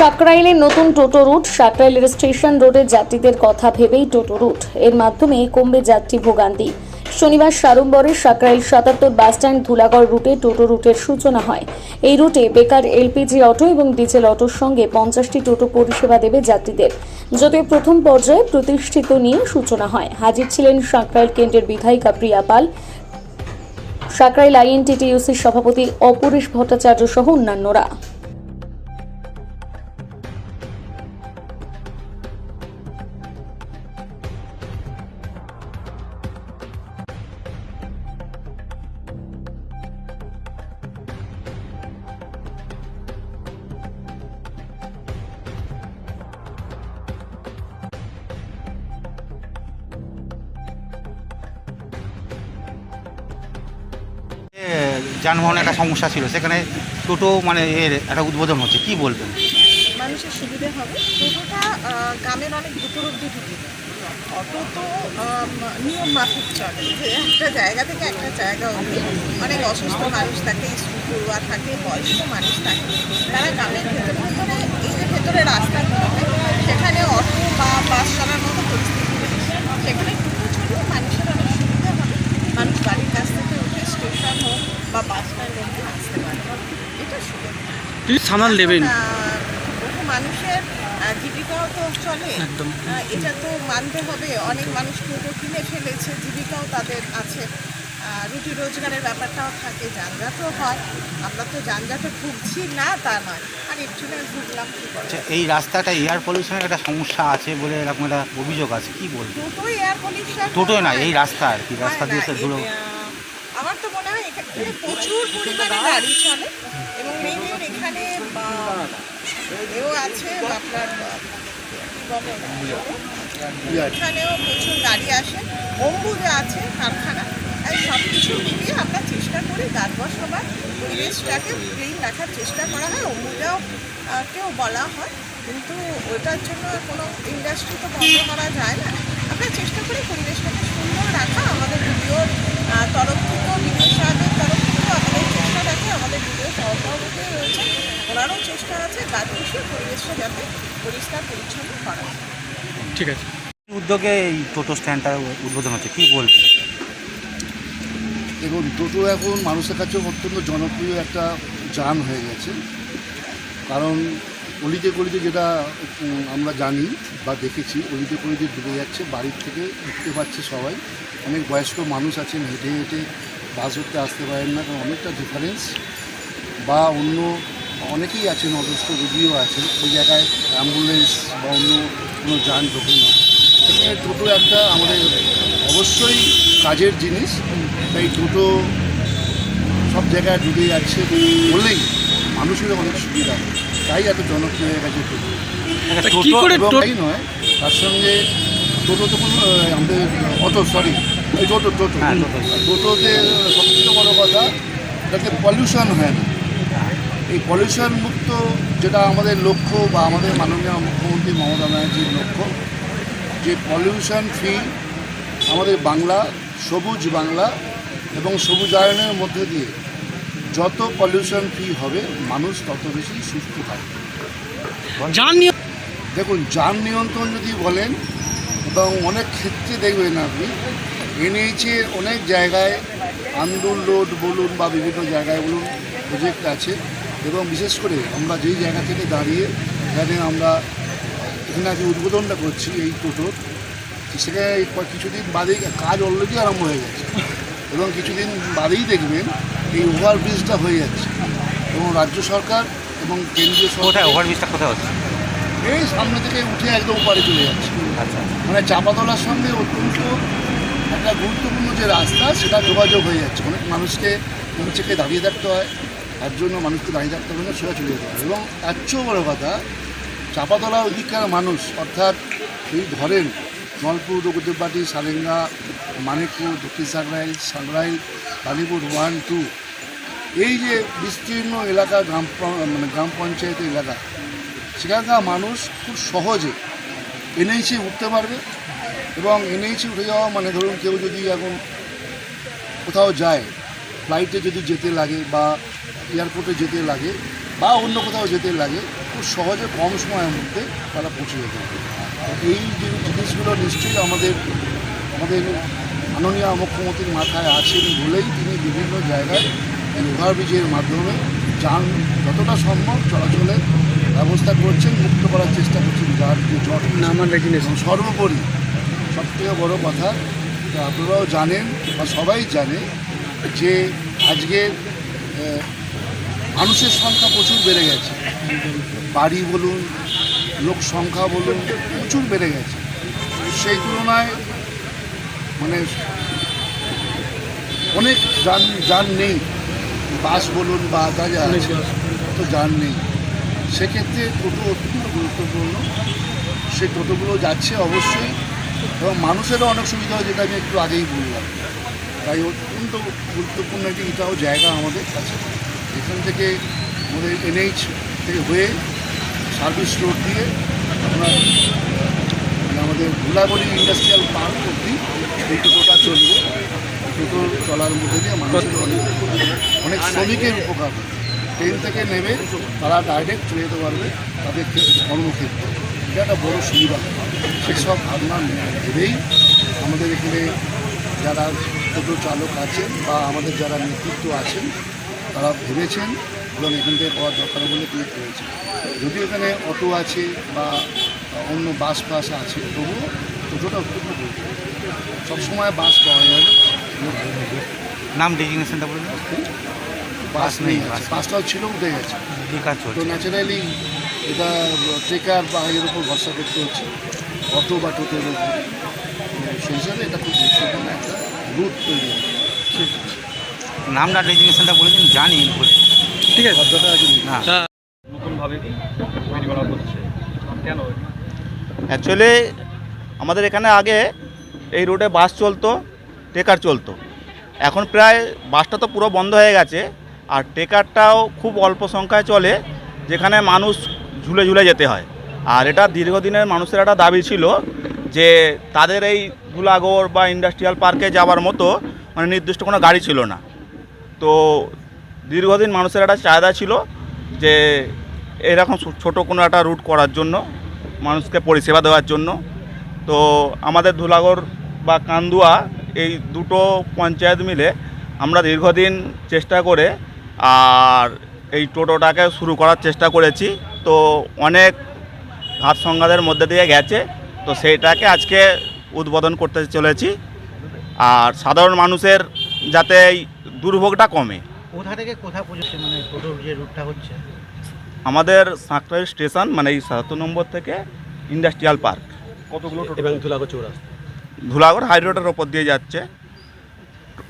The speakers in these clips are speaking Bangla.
সাকরাইলের নতুন টোটো রুট। সাকরাইলের স্টেশন রোডের যাত্রীদের কথা ভেবেই টোটো রুট, এর মাধ্যমে কমবে যাত্রী ভোগান্তি। শনিবার সাড়ম্বরে সাকরাইল ৭৭ বাসস্ট্যান্ড ধুলাগড় রুটে টোটো রুটের সূচনা হয়। এই রুটে বেকার এলপিজি অটো এবং ডিজেল অটোর সঙ্গে ৫০টি টোটো পরিষেবা দেবে যাত্রীদের। যদিও প্রথম পর্যায়ে প্রতিষ্ঠিত নিয়ে সূচনা হয়। হাজির ছিলেন সাকরাইল কেন্দ্রের বিধায়িকা প্রিয়া পাল, সাকরাইল আইএনটিটিইউসির সভাপতি অপরেশ ভট্টাচার্য সহ অন্যান্যরা। যানবাহনের একটা সমস্যা ছিল, সেখানে টোটো মানে এর একটা উদ্বোধন হচ্ছে, কি বলবেন? মানুষের সুবিধে হবে। টোটোটা গ্রামের অনেক ভিতর অব্দি ঢুকে যায়। অটো তো নিয়ম মাফিক চলে, যে একটা জায়গা থেকে একটা জায়গা অব্দি অনেক অসুস্থ মানুষ থাকে, স্কুল পড়ুয়া থাকে, বয়স্ক মানুষ থাকে, তারা গ্রামের ভেতরে ভেতরে এই যে ভেতরে রাস্তাগুলোতে সেখানে অটো বা বাস চলার মতো পরিস্থিতি নেই। সেখানে টোটো চললে মানুষের অনেক সুবিধা হবে। মানুষ বাড়ির কাছ থেকে উঠে স্টেশন হোক বা বাস স্ট্যান্ড অব্দি আসতে পারে, এটা সুবিধা। সামাল দেবেন বহু মানুষের জীবিকাও তো চলে, এটা তো মানতে হবে। অনেক মানুষ টোটো কিনে ফেলেছে, জীবিকাও তাদের আছে, রুটি রোজগারের ব্যাপারটাও থাকে, যানজটও হয়। আমরা তো যানজটে ভুগছি না তা নয়, আর একটু ভুগলাম কি করে। আচ্ছা, এই রাস্তাটা এয়ার পলিউশনের একটা সমস্যা আছে বলে এরকম একটা অভিযোগ আছে, কি বলবেন? টোটো এয়ার পলিউশন টোটো না, এই রাস্তা আর কি, রাস্তা দিয়ে সে ধুলো। আমার তো মনে হয় এখানে প্রচুর পরিমাণে গাড়ি চলে এবং মেইন এখানে এও আছে আপনার এখানেও প্রচুর গাড়ি আসে, অম্বুজা আছে কারখানা। এই সব কিছু মিলিয়ে আমরা চেষ্টা করি 10 সবার পরিবেশটাকে ক্লিন রাখার চেষ্টা করা হয়। অম্বুজাও কেউ বলা হয়, কিন্তু ওটার জন্য কোনো ইন্ডাস্ট্রি তো বন্ধ করা যায় না। আমরা চেষ্টা করি পরিবেশটাকে সুন্দর রাখা। আমাদের ভিডিওর তরফ থেকেও, ভিডিও সাহেবের তরফ থেকেও আমাদের চেষ্টা রাখে, আমাদের ভিডিও সহসভাপতি রয়েছে, ওনারও চেষ্টা আছে গাছ বসে পরিবেশটা যাতে পরিষ্কার পরিচ্ছন্ন করা যায়। ঠিক আছে। উদ্যোগে এই টোটো স্ট্যান্ডটা উদ্বোধন হচ্ছে, কি বলবেন? এবং টোটো এখন মানুষের কাছে অত্যন্ত জনপ্রিয় একটা যান হয়ে গেছে। কারণ অলিতে গলিতে যেটা আমরা জানি বা দেখেছি, অলিতে গলিতে ঢুকে যাচ্ছে, বাড়ির থেকে উঠতে পারছে সবাই। অনেক বয়স্ক মানুষ আছেন হেঁটে হেঁটে বাস উঠতে আসতে পারেন না, কারণ অনেকটা ডিফারেন্স। বা অন্য অনেকেই আছেন, অসুস্থ রোগীও আছেন, ওই জায়গায় অ্যাম্বুলেন্স বা অন্য কোনো যান ঢোকে না। সেখানে টোটো একটা আমাদের অবশ্যই কাজের জিনিস, তাই টোটো সব জায়গায় ঢুকে যাচ্ছে বললেই মানুষের অনেক সুবিধা হয়, তাই এত জনপ্রিয় হয়ে গেছে টোটো। কি করে এবং তাই নয়, তার সঙ্গে টোটো তো কোনো আমাদের এই টোটোতে সবথেকে বড়ো কথা, এটাতে পলিউশন হয় না। এই পলিউশন মুক্ত যেটা আমাদের লক্ষ্য বা আমাদের মাননীয় মুখ্যমন্ত্রী মমতা ব্যানার্জির লক্ষ্য, যে পলিউশন ফ্রি আমাদের বাংলা, সবুজ বাংলা এবং সবুজায়নের মধ্যে দিয়ে যত পলিউশন ফ্রি হবে মানুষ তত বেশি সুস্থ থাকবে। দেখুন, যান নিয়ন্ত্রণ যদি বলেন, এবং অনেক ক্ষেত্রে দেখবেন আপনি এনএইচে অনেক জায়গায় আন্দোলন রোড বলুন বা বিভিন্ন জায়গায় বলুন প্রজেক্ট আছে। এবং বিশেষ করে আমরা যেই জায়গা থেকে দাঁড়িয়ে এখানে আমরা আজ উদ্বোধনটা করছি এই টোটোর, সেখানে কিছুদিন বাদেই কাজ অলরেডি আরম্ভ হয়ে গেছে, এবং কিছুদিন বাদেই দেখবেন এই ওভারব্রিজটা হয়ে যাচ্ছে। এবং রাজ্য সরকার এবং কেন্দ্রীয় সরকার ওভারব্রিজটা কোথায় হচ্ছে? এই সামনে থেকে উঠে একদম উপরে চলে যাচ্ছে। আচ্ছা, মানে চাপাতলার সঙ্গে অত্যন্ত একটা গুরুত্বপূর্ণ যে রাস্তা, সেটা যোগাযোগ হয়ে যাচ্ছে। অনেক মানুষকে নিচেকে দাঁড়িয়ে থাকতে হয়, তার জন্য মানুষকে দাঁড়িয়ে থাকতে হবে না, সোজা চলে যেতে হয়। এবং তার চেয়েও বড়ো কথা, চাপাতলা ওদিককার মানুষ, অর্থাৎ এই ধরেন নলপুর, রঘুদেববাটি, সারেঙ্গা, মানিকপুর, দক্ষিণ সাকরাইল, কালীপুর 1, 2, এই যে বিস্তীর্ণ এলাকা, গ্রাম পঞ্চায়েত এলাকা, সেখানকার মানুষ খুব সহজে এনএইচে উঠতে পারবে। এবং এনএইচে উঠে যাওয়া মানে ধরুন কেউ যদি এখন কোথাও যায়, ফ্লাইটে যদি যেতে লাগে বা এয়ারপোর্টে যেতে লাগে, বা অন্য কোথাও যেতে লাগে খুব সহজে কম সময়ের মধ্যে তারা পৌঁছে যেতে পারে। এই যে জিনিসগুলো নিশ্চয়ই আমাদের মাননীয় মুখ্যমন্ত্রীর মাথায় আছেন বলেই তিনি বিভিন্ন জায়গায় এই ওভারব্রিজের মাধ্যমে যান যতটা সম্ভব চলাচলের ব্যবস্থা করছেন, মুক্ত করার চেষ্টা করছেন যার যে জট। এবং সর্বোপরি সবথেকে বড় কথা, আপনারাও জানেন বা সবাই জানে যে আজকের মানুষের সংখ্যা প্রচুর বেড়ে গেছে, বাড়ি বলুন, লোক সংখ্যা বলুন, প্রচুর বেড়ে গেছে। সেই তুলনায় মানে অনেক যান নেই, বাস বলুন বা যা যা আছে তো যান নেই। সেক্ষেত্রে টোটো অত্যন্ত গুরুত্বপূর্ণ। সেই টোটোগুলো যাচ্ছে অবশ্যই, এবং মানুষেরও অনেক সুবিধা হয়, যেটা আমি একটু আগেই বললাম। তাই অত্যন্ত গুরুত্বপূর্ণ একটি এটাও জায়গা আমাদের কাছে। এখান থেকে আমাদের NH থেকে হয়ে সার্ভিস রোড দিয়ে আপনার আমাদের ধুলাগড়ি ইন্ডাস্ট্রিয়াল পার্ক অবধি এই টোটোটা চলবে। টোটো চলার মধ্যে দিয়ে মানুষের অনেক শ্রমিকের উপকার হবে। ট্রেন থেকে নেমে তারা ডাইরেক্ট চলে যেতে পারবে তাদের কর্মক্ষেত্রে। এটা একটা বড়ো সুবিধা। সেসব ভাবনা ভেবেই আমাদের এখানে যারা টোটো চালক আছেন বা আমাদের যারা নেতৃত্ব আছেন তারা ভেবেছেন এবং এখান থেকে পাওয়ার দরকার বলে ক্লিক করেছে। যদিও এখানে অটো আছে বা অন্য বাস ফাস আছে, তবুও টোটোটা অত্যন্ত গুরুত্বপূর্ণ। সবসময় বাস পাওয়া যাবে। নাম ডেজিগনেশনটা বলুন। বাস নেই, বাসটাও ছিল, উঠে গেছে। তো ন্যাচারালি এটা ট্রেকার বা এর উপর ভরসা করতে হচ্ছে, অটো বা টোটোর উপর। সেই হিসাবে এটা খুব গুরুত্বপূর্ণ একটা রুট তৈরি হবে। নামটা ডেজিগনেশনটা বলে দিন, জানি বলে। ঠিক আছে, ভদ্রতা আছে না নতুনভাবে তৈরি করা হচ্ছে কেন? অ্যাকচুয়ালি আমাদের এখানে আগে এই রোডে বাস চলতো, ট্রেকার চলতো। এখন প্রায় বাসটা তো পুরো বন্ধ হয়ে গেছে, আর ট্রেকারটাও খুব অল্প সংখ্যায় চলে, যেখানে মানুষ ঝুলে ঝুলে যেতে হয়। আর এটা দীর্ঘদিনের মানুষের একটা দাবি ছিল যে তাদের এই ধুলাগড় বা ইন্ডাস্ট্রিয়াল পার্কে যাওয়ার মতো মানে নির্দিষ্ট কোনো গাড়ি ছিল না। তো দীর্ঘদিন মানুষের একটা চাহিদা ছিল যে এরকম ছোটো কোনো একটা রুট করার জন্য, মানুষকে পরিষেবা দেওয়ার জন্য। তো আমাদের ধুলাগড় বা কান্দুয়া এই দুটো পঞ্চায়েত মিলে আমরা দীর্ঘদিন চেষ্টা করে আর এই টোটোটাকে শুরু করার চেষ্টা করেছি। তো অনেক ঘাত সংঘাতের মধ্যে দিয়ে গেছে, তো সেইটাকে আজকে উদ্বোধন করতে চলেছি। আর সাধারণ মানুষের যাতে এই দুর্ভোগটা কমে। কোথা থেকে কোথা পর্যন্ত মানে টোটোর যে রুটটা হচ্ছে? আমাদের সাঁকরাইল স্টেশন মানে এই ৭৭ নম্বর থেকে ইন্ডাস্ট্রিয়াল পার্ক, কতগুলো টোটো? এবং ধুলাগড় চৌরাস্তা, ধুলাগড় হাই রোডের ওপর দিয়ে যাচ্ছে।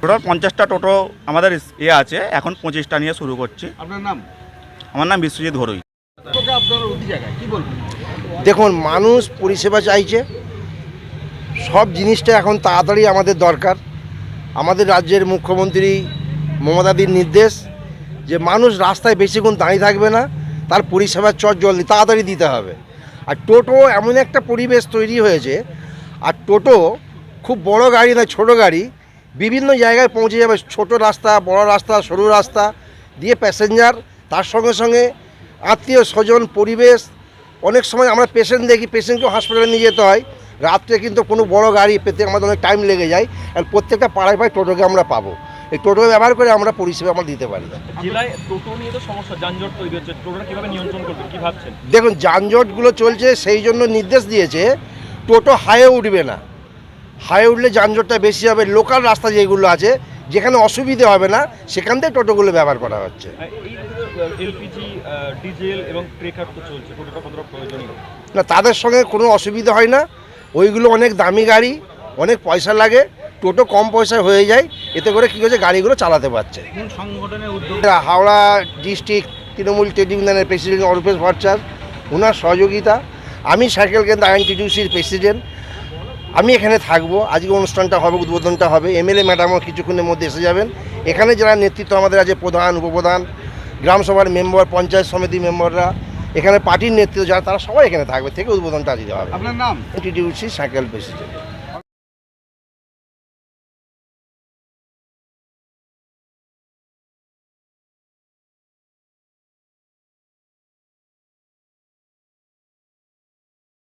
টোটাল 50টা টোটো আমাদের আছে, এখন 25টা নিয়ে শুরু করছি। আপনার নাম? আমার নাম বিশ্বজিৎ ঘরুই। আপনার অতি জায়গায় কী বলবেন? দেখুন, মানুষ পরিষেবা চাইছে, সব জিনিসটা এখন তাড়াতাড়ি আমাদের দরকার। আমাদের রাজ্যের মুখ্যমন্ত্রী মমতাদির নির্দেশ যে মানুষ রাস্তায় বেশিক্ষণ দাঁড়িয়ে থাকবে না, তার পরিষেবার চট জলদি তাড়াতাড়ি দিতে হবে। আর টোটো এমন একটা পরিবেশ তৈরি হয়েছে, আর টোটো খুব বড় গাড়ি না, ছোট গাড়ি বিভিন্ন জায়গায় পৌঁছে যাবে। ছোট রাস্তা, বড় রাস্তা, সরু রাস্তা দিয়ে প্যাসেঞ্জার, তার সঙ্গে সঙ্গে আত্মীয় স্বজন, পরিবেশ। অনেক সময় আমরা পেশেন্ট দেখি, পেশেন্টকেও হাসপাতালে নিয়ে যেতে হয়। রাত্রে কিন্তু কোনো বড় গাড়ি পেতে আমাদের অনেক টাইম লেগে যায়। আর প্রত্যেকটা পাড়ায় পাড়ায় টোটোকে আমরা পাবো। এই টোটো ব্যবহার করে আমরা পরিষেবা আমরা দিতে পারি। জেলায় টোটো নিয়ে তো সমস্যা, যানজট তৈরি হচ্ছে, টোটোটা কীভাবে নিয়ন্ত্রণ করবেন, কী ভাবছেন? দেখুন, যানজটগুলো চলছে, সেই জন্য নির্দেশ দিয়েছে টোটো হাইয়ে উঠবে না। হাইয়ে উঠলে যানজটটা বেশি হবে। লোকাল রাস্তা যেগুলো আছে, যেখানে অসুবিধে হবে না, সেখান থেকে টোটোগুলো ব্যবহার করা হচ্ছে। এই এলপিজি, ডিজেল এবং ট্রেকার তো চলছে, টোটোটা কতটা প্রয়োজনীয়? না, তাদের সঙ্গে কোনো অসুবিধা হয় না। ওইগুলো অনেক দামি গাড়ি, অনেক পয়সা লাগে। টোটো কম পয়সায় হয়ে যায়, এতে করে কী হচ্ছে গাড়িগুলো চালাতে পারছে। কোন সংগঠনের উদ্যোগ? হাওড়া ডিস্ট্রিক্ট তৃণমূল ট্রেড ইউনিয়নের প্রেসিডেন্ট অরূপেশ ভট্টাচার্য, ওনার সহযোগিতা। আমি সাইকেল কেন্দ্র আইএনটিটিউসির প্রেসিডেন্ট। আমি এখানে থাকবো। আজকে অনুষ্ঠানটা হবে, উদ্বোধনটা হবে। এমএলএ ম্যাডামও কিছুক্ষণের মধ্যে এসে যাবেন। এখানে যারা নেতৃত্ব আমাদের আছে, প্রধান, উপপ্রধান, গ্রামসভার মেম্বার, পঞ্চায়েত সমিতি মেম্বাররা, এখানে পার্টির নেতৃত্ব যারা, তারা সবাই এখানে থাকবে, থেকে উদ্বোধনটা আজকে হবে। আপনার নাম? INTTUC cycle president.